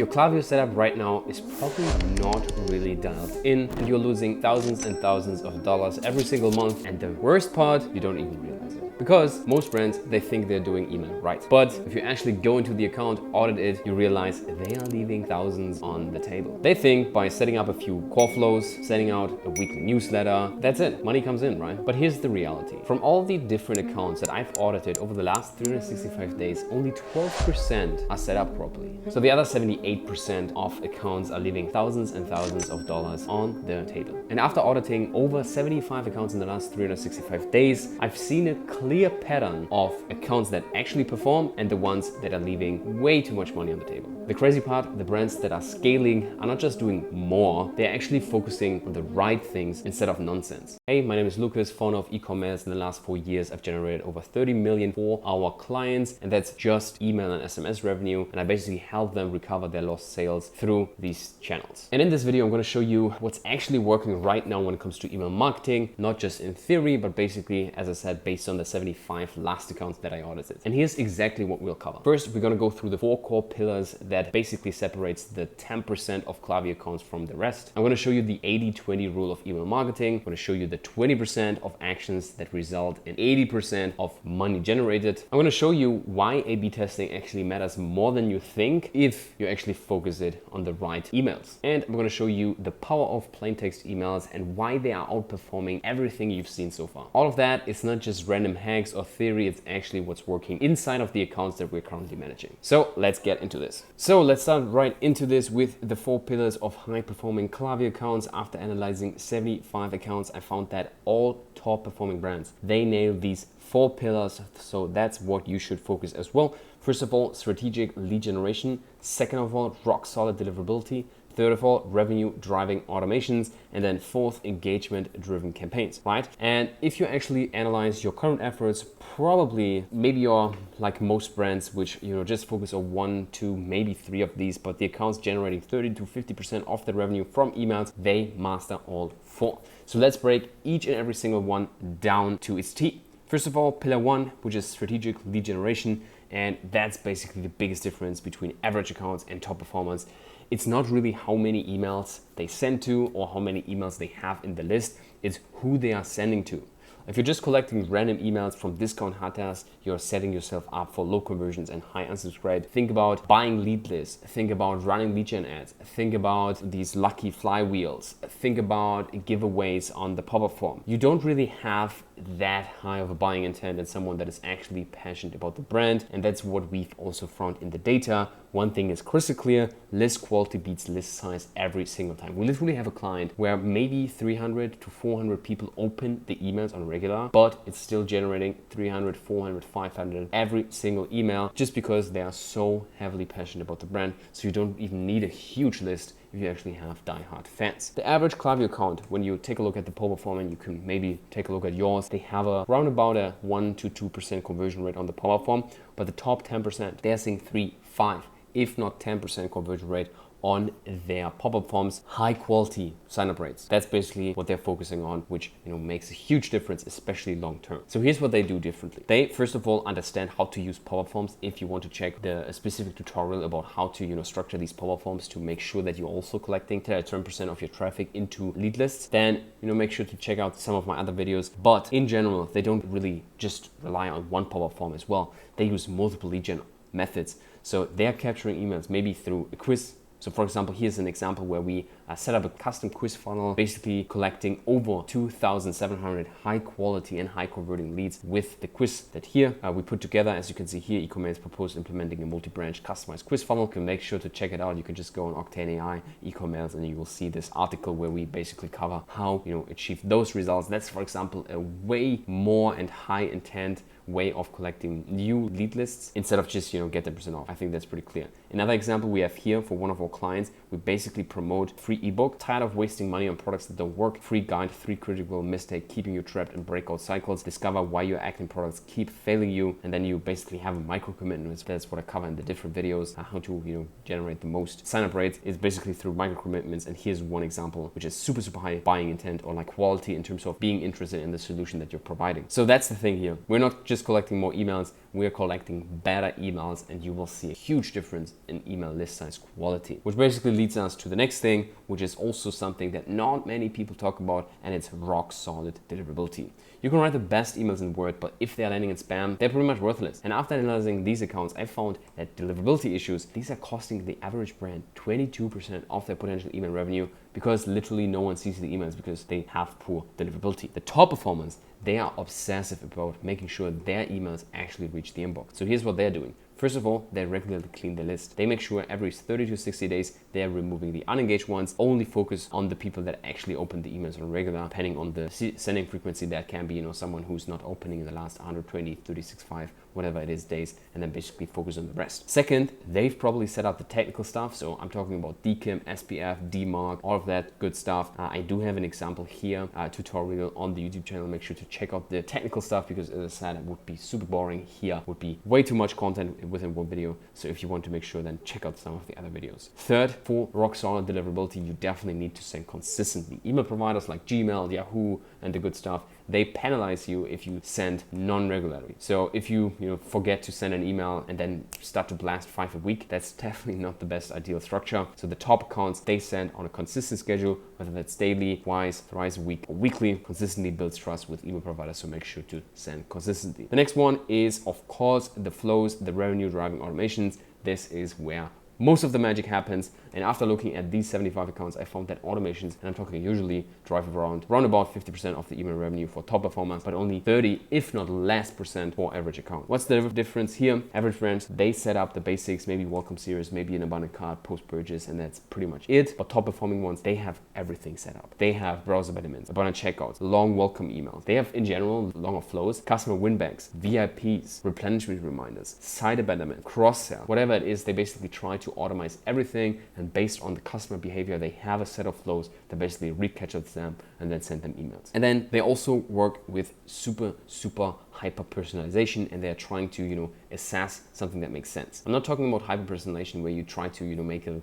Your Klaviyo setup right now is probably not really dialed in and you're losing thousands and thousands of dollars every single month. And the worst part, you don't even realize it. Because most brands, they think they're doing email right. But if you actually go into the account, audit it, you realize they are leaving thousands on the table. They think by setting up a few core flows, sending out a weekly newsletter, that's it, money comes in, right? But here's the reality. From all the different accounts that I've audited over the last 365 days, only 12% are set up properly. So the other 78% of accounts are leaving thousands and thousands of dollars on the table. And after auditing over 75 accounts in the last 365 days, I've seen a clear pattern of accounts that actually perform and the ones that are leaving way too much money on the table. The crazy part, the brands that are scaling are not just doing more, they're actually focusing on the right things instead of nonsense. Hey, my name is Lucas, founder of Ecommerce. In the last 4 years, I've generated over 30 million for our clients, and that's just email and SMS revenue. And I basically help them recover their lost sales through these channels. And in this video, I'm going to show you what's actually working right now when it comes to email marketing, not just in theory, but basically, as I said, based on the 75 last accounts that I audited. And here's exactly what we'll cover. First, we're going to go through the 4 core pillars that basically separates the 10% of Klaviyo accounts from the rest. I'm going to show you the 80-20 rule of email marketing. I'm going to show you the 20% of actions that result in 80% of money generated. I'm going to show you why A/B testing actually matters more than you think if you actually focus it on the right emails. And I'm going to show you the power of plain text emails and why they are outperforming everything you've seen so far. All of that is not just random hacks or theory, it's actually what's working inside of the accounts that we're currently managing. So let's get into this. So let's start right into this with the 4 pillars of high performing Klaviyo accounts. After analyzing 75 accounts, I found that all top performing brands, they nail these 4 pillars. So that's what you should focus as well. First of all, strategic lead generation. Second of all, rock solid deliverability. Third of all, revenue driving automations. And then fourth, engagement driven campaigns, right? And if you actually analyze your current efforts, probably maybe you're like most brands, which just focus on 1, 2, maybe 3 of these, but the accounts generating 30 to 50% of the revenue from emails, they master all 4. So let's break each and every single one down to its T. First of all, pillar 1, which is strategic lead generation. And that's basically the biggest difference between average accounts and top performers. It's not really how many emails they send to or how many emails they have in the list. It's who they are sending to. If you're just collecting random emails from discount hunters, you're setting yourself up for low conversions and high unsubscribe. Think about buying lead lists. Think about running lead gen ads. Think about these lucky flywheels. Think about giveaways on the pop-up form. You don't really have that high of a buying intent as someone that is actually passionate about the brand. And that's what we've also found in the data. One thing is crystal clear, list quality beats list size every single time. We literally have a client where maybe 300 to 400 people open the emails on regular, but it's still generating 300, 400, 500 every single email just because they are so heavily passionate about the brand. So you don't even need a huge list if you actually have diehard fans. The average Klaviyo account, when you take a look at the pop-up form, and you can maybe take a look at yours, they have around about a 1 to 2% conversion rate on the pop-up form, but the top 10%, they're seeing 3, 5, if not 10% conversion rate on their pop-up forms. High quality sign-up rates. That's basically what they're focusing on, which makes a huge difference, especially long term. So here's what they do differently. They first of all understand how to use pop-up forms. If you want to check a specific tutorial about how to structure these pop-up forms to make sure that you're also collecting 10% of your traffic into lead lists, then make sure to check out some of my other videos. But in general, they don't really just rely on one pop-up form as well. They use multiple lead gen methods. So they're capturing emails maybe through a quiz. So for example, here's an example where we set up a custom quiz funnel, basically collecting over 2,700 high quality and high converting leads with the quiz that here we put together. As you can see here, Ecommerce proposed implementing a multi-branch customized quiz funnel. You can make sure to check it out. You can just go on Octane AI, Ecommerce, and you will see this article where we basically cover how achieve those results. That's, for example, a way more and high intent way of collecting new lead lists instead of just get 10% off. I think that's pretty clear. Another example we have here for one of our clients, we basically promote free ebook. Tired of wasting money on products that don't work? Free guide, 3 critical mistakes keeping you trapped in breakout cycles. Discover why your acting products keep failing you, and then you basically have a micro commitment. That's what I cover in the different videos. How to generate the most sign-up rates is basically through micro commitments. And here's one example which is super high buying intent or like quality in terms of being interested in the solution that you're providing. So that's the thing here. We're not just collecting more emails, we are collecting better emails, and you will see a huge difference in email list size quality. Which basically leads us to the next thing, which is also something that not many people talk about, and it's rock solid deliverability. You can write the best emails in Word, but if they're landing in spam, they're pretty much worthless. And after analyzing these accounts, I found that deliverability issues, these are costing the average brand 22% of their potential email revenue, because literally no one sees the emails because they have poor deliverability. The top performers, they are obsessive about making sure their emails actually reach the inbox. So here's what they're doing. First of all, they regularly clean the list. They make sure every 30 to 60 days they're removing the unengaged ones, only focus on the people that actually open the emails on regular, depending on the sending frequency. That can be, someone who's not opening in the last 120, 36, 5, whatever it is days, and then basically focus on the rest. Second, they've probably set up the technical stuff. So I'm talking about DKIM, SPF, DMARC, all of that good stuff. I do have an example here, tutorial on the YouTube channel. Make sure to check out the technical stuff, because as I said, it would be super boring. Here would be way too much content within one video. So if you want to make sure, then check out some of the other videos. Third, for rock solid deliverability, you definitely need to send consistently. Email providers like Gmail, Yahoo, and the good stuff, they penalize you if you send non-regularly. So if you forget to send an email and then start to blast 5 a week, that's definitely not the best ideal structure. So the top accounts, they send on a consistent schedule, whether that's daily, twice, thrice a week, or weekly. Consistently builds trust with email providers, so make sure to send consistently. The next one is, of course, the flows, the revenue driving automations. This is where most of the magic happens. And after looking at these 75 accounts, I found that automations, and I'm talking usually, drive around about 50% of the email revenue for top performers, but only 30, if not less percent for average account. What's the difference here? Average brands, they set up the basics, maybe welcome series, maybe an abundant cart, post-purchase, and that's pretty much it. But top performing ones, they have everything set up. They have browser betterments, abundant checkouts, long welcome emails. They have, in general, longer flows, customer winbacks, VIPs, replenishment reminders, site abandonment, cross-sell, whatever it is. They basically try to automate everything, and based on the customer behavior, they have a set of flows that basically recapture them and then send them emails. And then they also work with super hyper personalization, and they're trying to assess something that makes sense. I'm not talking about hyper personalization where you try to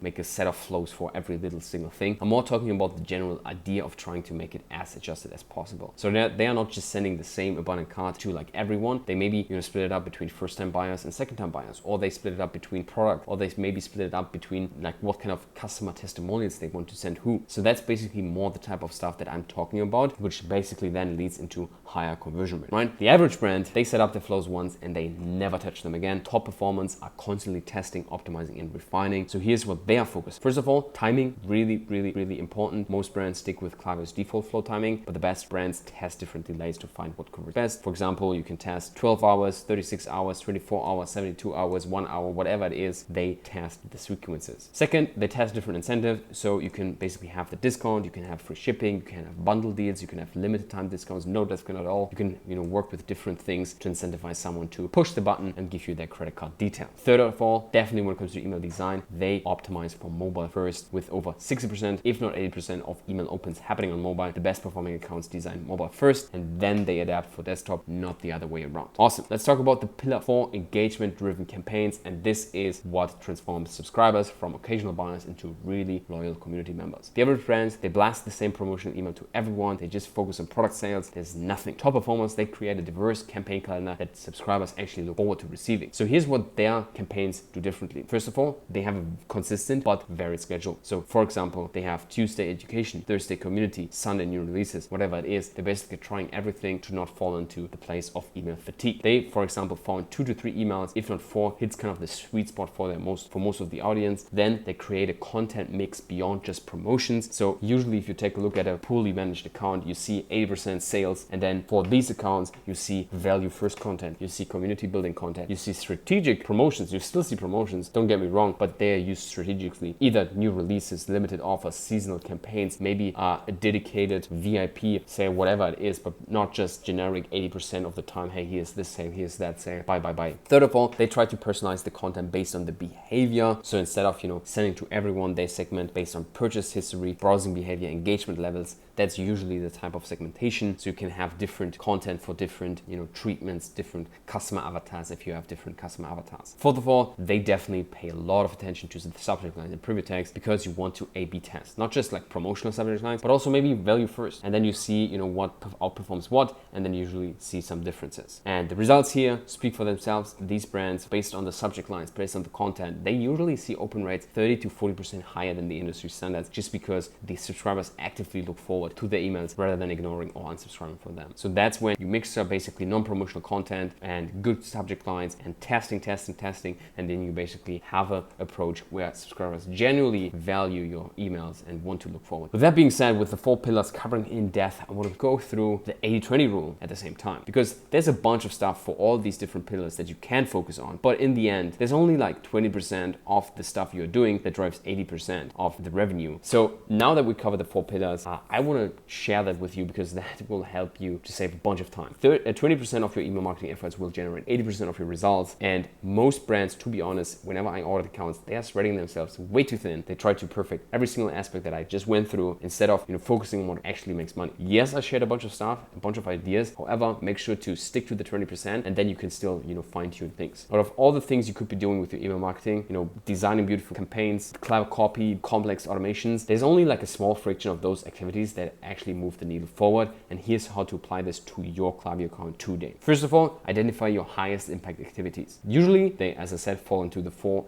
make a set of flows for every little single thing. I'm more talking about the general idea of trying to make it as adjusted as possible. So they are not just sending the same abundant cart to like everyone. They maybe split it up between first-time buyers and second-time buyers, or they split it up between product, or they maybe split it up between like what kind of customer testimonials they want to send who. So that's basically more the type of stuff that I'm talking about, which basically then leads into higher conversion rate, right? The average brand, they set up the flows once and they never touch them again. Top performance are constantly testing, optimizing, and refining. So here's what they are focused. First of all, timing, really important. Most brands stick with Klaviyo's default flow timing, but the best brands test different delays to find what converts best. For example, you can test 12 hours, 36 hours, 24 hours, 72 hours, 1 hour, whatever it is, they test the sequences. Second, they test different incentives. So you can basically have the discount, you can have free shipping, you can have bundle deals, you can have limited time discounts, no discount at all. You can work with different things to incentivize someone to push the button and give you their credit card detail. Third of all, definitely when it comes to email design, they optimize for mobile first, with over 60%, if not 80% of email opens happening on mobile. The best performing accounts design mobile first, and then they adapt for desktop, not the other way around. Awesome. Let's talk about the pillar 4, engagement driven campaigns. And this is what transforms subscribers from occasional buyers into really loyal community members. The average brands, they blast the same promotional email to everyone. They just focus on product sales. There's nothing. Top performers, they create a diverse campaign calendar that subscribers actually look forward to receiving. So here's what their campaigns do differently. First of all, they have a consistent but varied schedule. So for example, they have Tuesday education, Thursday community, Sunday new releases, whatever it is. They're basically trying everything to not fall into the place of email fatigue. They, for example, found 2 to 3 emails, if not 4, hits kind of the sweet spot for most of the audience. Then they create a content mix beyond just promotions. So usually if you take a look at a poorly managed account, you see 80% sales, and then for these accounts, you see value first content, you see community building content, you see strategic promotions. You still see promotions, don't get me wrong, but they are used strategically. Either new releases, limited offers, seasonal campaigns, maybe a dedicated VIP sale, whatever it is, but not just generic 80% of the time, hey, here's this sale, here's that sale, buy. Third of all, they try to personalize the content based on the behavior. So instead of sending to everyone, they segment based on purchase history, browsing behavior, engagement levels, That's usually the type of segmentation. So you can have different content for different, treatments, different customer avatars if you have different customer avatars. Fourth of all, they definitely pay a lot of attention to the subject lines and preview text because you want to A/B test, not just like promotional subject lines, but also maybe value first. And then you see, what outperforms what, and then usually see some differences. And the results here speak for themselves. These brands, based on the subject lines, based on the content, they usually see open rates 30 to 40% higher than the industry standards, just because the subscribers actively look forward to their emails rather than ignoring or unsubscribing from them. So that's when you mix up basically non-promotional content and good subject lines and testing, and then you basically have an approach where subscribers genuinely value your emails and want to look forward. With that being said, with the 4 pillars covering in depth, I want to go through the 80-20 rule at the same time, because there's a bunch of stuff for all these different pillars that you can focus on, but in the end, there's only like 20% of the stuff you're doing that drives 80% of the revenue. So now that we covered the 4 pillars, I want to share that with you because that will help you to save a bunch of time. 20% of your email marketing efforts will generate 80% of your results, and most brands, to be honest, whenever I audit accounts, they are spreading themselves way too thin. They try to perfect every single aspect that I just went through instead of focusing on what actually makes money. Yes, I shared a bunch of stuff, a bunch of ideas. However, make sure to stick to the 20%, and then you can still fine-tune things. Out of all the things you could be doing with your email marketing, designing beautiful campaigns, clever copy, complex automations, there's only like a small fraction of those activities that actually move the needle forward. And here's how to apply this to your Klaviyo account today. First of all, identify your highest impact activities. Usually they, as I said, fall into the four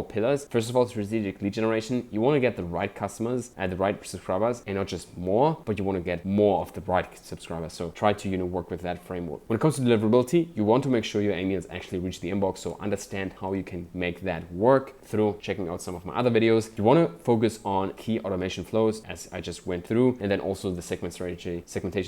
pillars. First of all, strategic lead generation. You want to get the right customers and the right subscribers, and not just more, but you want to get more of the right subscribers. So try to work with that framework. When it comes to deliverability, you want to make sure your emails actually reach the inbox. So understand how you can make that work through checking out some of my other videos. You want to focus on key automation flows, as I just went through, and then also the segmentation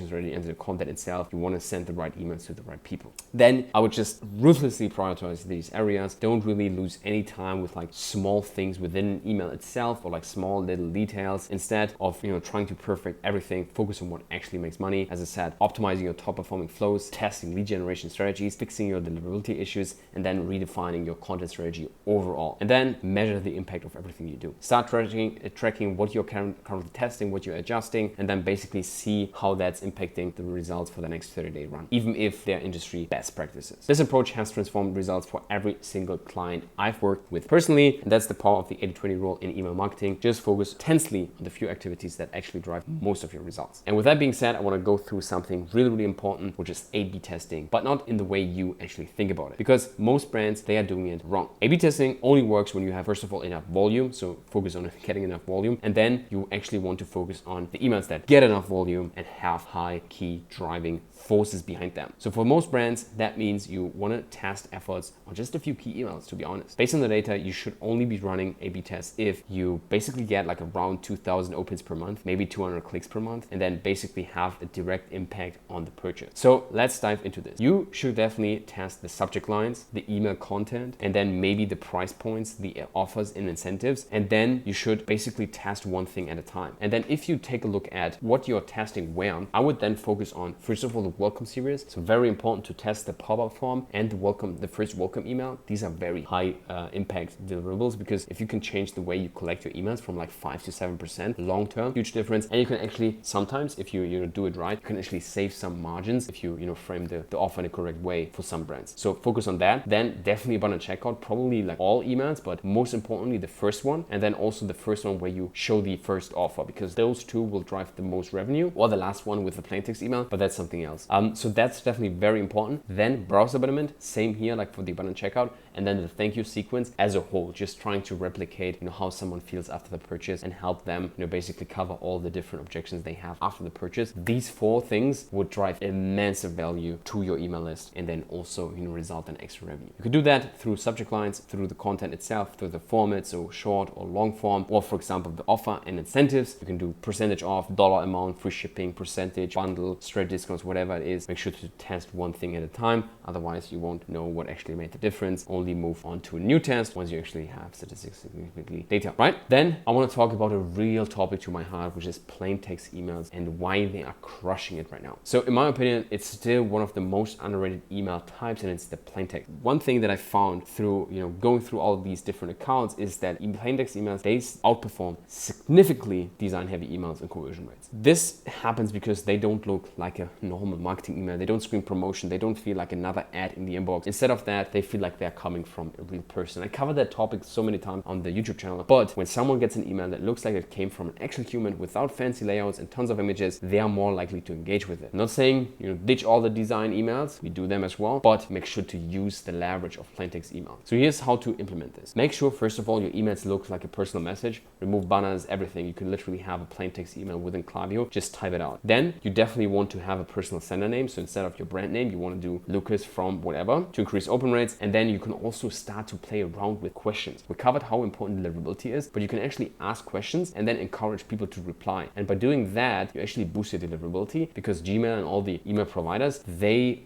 strategy and the content itself. You want to send the right emails to the right people. Then I would just ruthlessly prioritize these areas. Don't really lose any time with like small things within an email itself or like small little details. Instead of trying to perfect everything, focus on what actually makes money. As I said, optimizing your top performing flows, testing lead generation strategies, fixing your deliverability issues, and then redefining your content strategy overall. And then measure the impact of everything you do. Start tracking what you're currently testing, what you're adjusting, and then basically see how that's impacting the results for the next 30-day run, even if they're industry best practices. This approach has transformed results for every single client I've worked with personally, and that's the power of the 80-20 rule in email marketing. Just focus intensely on the few activities that actually drive most of your results. And with that being said, I want to go through something really, really important, which is A/B testing, but not in the way you actually think about it, because most brands, they are doing it wrong. A/B testing only works when you have, first of all, enough volume. So focus on getting enough volume, and then you actually want to focus on the emails that get enough volume and have high key driving forces behind them. So for most brands, that means you want to test efforts on just a few key emails, to be honest. Based on the data, you should only be running A/B tests if you basically get like around 2,000 opens per month, maybe 200 clicks per month, and then basically have a direct impact on the purchase. So let's dive into this. You should definitely test the subject lines, the email content, and then maybe the price points, the offers and incentives. And then you should basically test one thing at a time. And then if you take a look at what you're testing where, I would then focus on, first of all, the welcome series. So very important to test the pop-up form and the first welcome email. These are very high impact deliverables, because if you can change the way you collect your emails from like 5 to 7% long term, huge difference. And you can actually sometimes, if you do it right, you can actually save some margins if you frame the offer in a correct way for some brands. So focus on that. Then definitely button checkout, probably like all emails, but most importantly the first one, and then also the first one where you show the first offer, because those two will drive the most revenue, or the last one with the plain text email, but that's something else. So that's definitely very important. Then browser abandonment, same here like for the button checkout, and then the thank you sequence as a whole, just trying to replicate how someone feels after the purchase and help them basically cover all the different objections they have after the purchase. These 4 things would drive immense value to your email list, and then also result in extra revenue. You could do that through subject lines, through the content itself, through the format, so short or long form, or for example the offer and incentives. You can do percentage off, dollar amount, free shipping, percentage, bundle, straight discounts, whatever it is. Make sure to test one thing at a time, otherwise you won't know what actually made the difference. Only only move on to a new test once you actually have statistically significantly data, right? Then I want to talk about a real topic to my heart, which is plain text emails and why they are crushing it right now. So in my opinion, it's still one of the most underrated email types, and it's the plain text. One thing that I found through, going through all of these different accounts is that plain text emails, they outperform significantly design heavy emails and conversion rates. This happens because they don't look like a normal marketing email. They don't scream promotion. They don't feel like another ad in the inbox. Instead of that, they feel like they're coming from a real person. I covered that topic so many times on the YouTube channel, but when someone gets an email that looks like it came from an actual human without fancy layouts and tons of images, they are more likely to engage with it. I'm not saying, ditch all the design emails. We do them as well, but make sure to use the leverage of plain text email. So here's how to implement this. Make sure, first of all, your emails look like a personal message. Remove banners, everything. You can literally have a plain text email within Klaviyo. Just type it out. Then you definitely want to have a personal sender name. So instead of your brand name, you want to do Lucas from whatever to increase open rates. And then you can also start to play around with questions. We covered how important deliverability is, but you can actually ask questions and then encourage people to reply. And by doing that, you actually boost your deliverability, because Gmail and all the email providers, they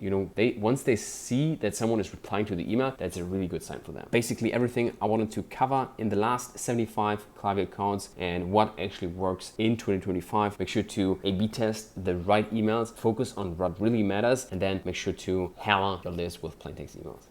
once they see that someone is replying to the email, that's a really good sign for them. Basically everything I wanted to cover in the last 75 Klaviyo accounts and what actually works in 2025. Make sure to A/B test the right emails, focus on what really matters, and then make sure to hammer your list with plain text emails.